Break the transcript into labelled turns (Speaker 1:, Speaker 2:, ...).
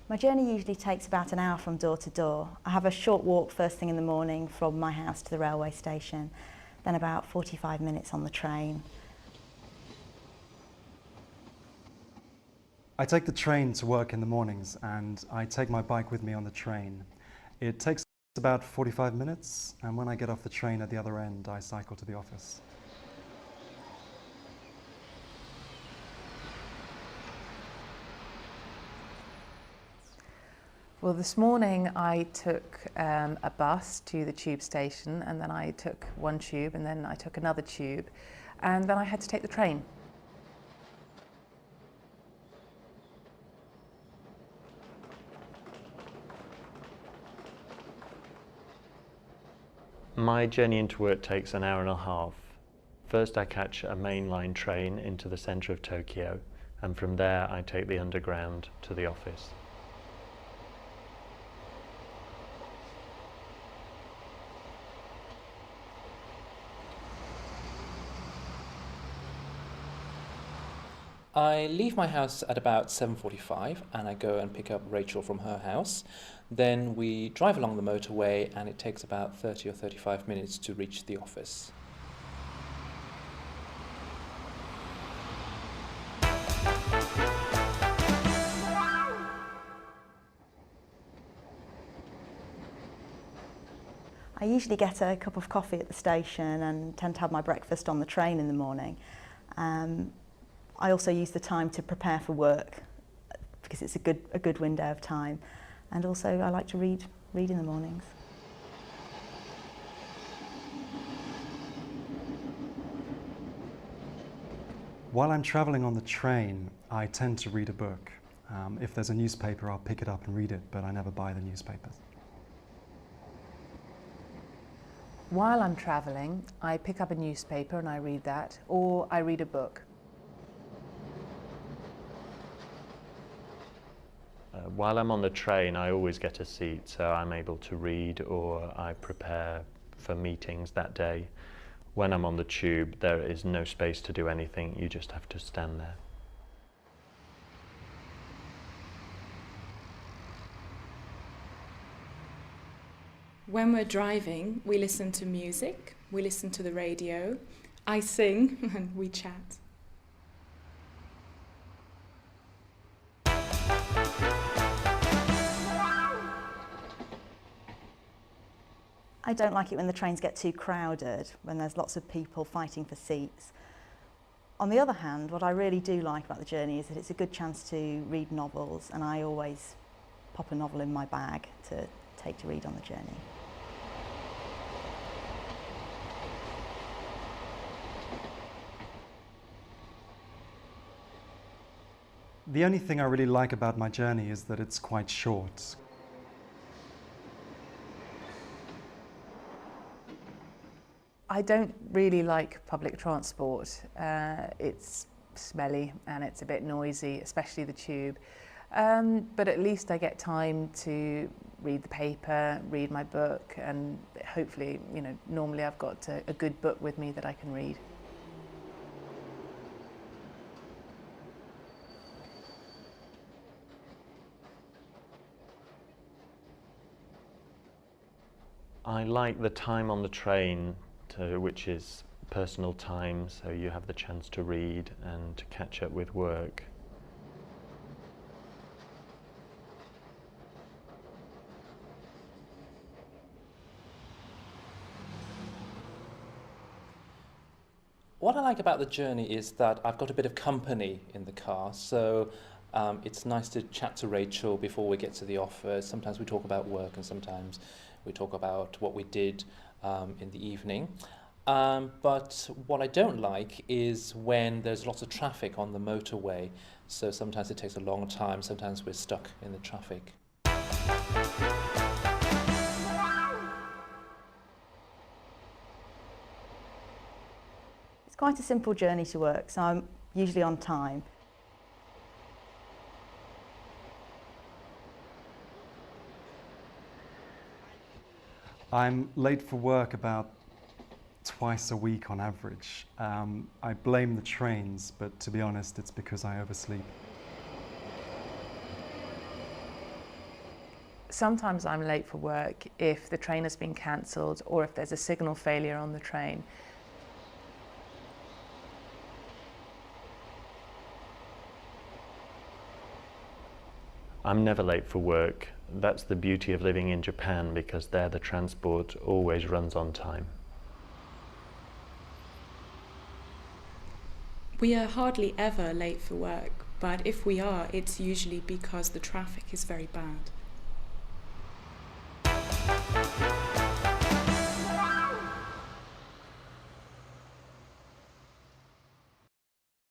Speaker 1: My journey usually takes about an hour from door to door. I have a short walk first thing in the morning from my house to the railway station, then about 45 minutes on the train.
Speaker 2: I take the train to work in the mornings and I take my bike with me on the train. It takes about 45 minutes, and when I get off the train at the other end, I cycle to the office.
Speaker 3: Well, this morning I took a bus to the tube station, and then I took one tube, and then I took another tube, and then I had to take the train.
Speaker 4: My journey into work takes an hour and a half. First I catch a mainline train into the centre of Tokyo, and from there I take the underground to the office.
Speaker 5: I leave my house at about 7:45 and I go and pick up Rachel from her house. Then we drive along the motorway and it takes about 30 or 35 minutes to reach the office.
Speaker 1: I usually get a cup of coffee at the station and tend to have my breakfast on the train in the morning. I also use the time to prepare for work because it's a good window of time, and also I like to read in the mornings.
Speaker 2: While I'm travelling on the train, I tend to read a book. If there's a newspaper, I'll pick it up and read it, but I never buy the newspapers.
Speaker 3: While I'm travelling, I pick up a newspaper and I read that, or I read a book.
Speaker 4: While I'm on the train, I always get a seat, so I'm able to read or I prepare for meetings that day. When I'm on the tube, there is no space to do anything, you just have to stand there.
Speaker 6: When we're driving, we listen to music, we listen to the radio, I sing and we chat.
Speaker 1: I don't like it when the trains get too crowded, when there's lots of people fighting for seats. On the other hand, what I really do like about the journey is that it's a good chance to read novels, and I always pop a novel in my bag to take to read on the journey.
Speaker 2: The only thing I really like about my journey is that it's quite short.
Speaker 3: I don't really like public transport. It's smelly and it's a bit noisy, especially the tube. But at least I get time to read the paper, read my book, and hopefully, normally I've got a good book with me that I can read.
Speaker 4: I like the time on the train, which is personal time, so you have the chance to read and to catch up with work.
Speaker 5: What I like about the journey is that I've got a bit of company in the car, so it's nice to chat to Rachel before we get to the office. Sometimes we talk about work and sometimes we talk about what we did in the evening. But what I don't like is when there's lots of traffic on the motorway, so sometimes it takes a long time, sometimes we're stuck in the traffic.
Speaker 1: It's quite a simple journey to work, so I'm usually on time.
Speaker 2: I'm late for work about twice a week on average. I blame the trains, but to be honest, it's because I oversleep.
Speaker 3: Sometimes I'm late for work if the train has been cancelled or if there's a signal failure on the train.
Speaker 4: I'm never late for work. That's the beauty of living in Japan, because there the transport always runs on time.
Speaker 6: We are hardly ever late for work, but if we are, it's usually because the traffic is very bad.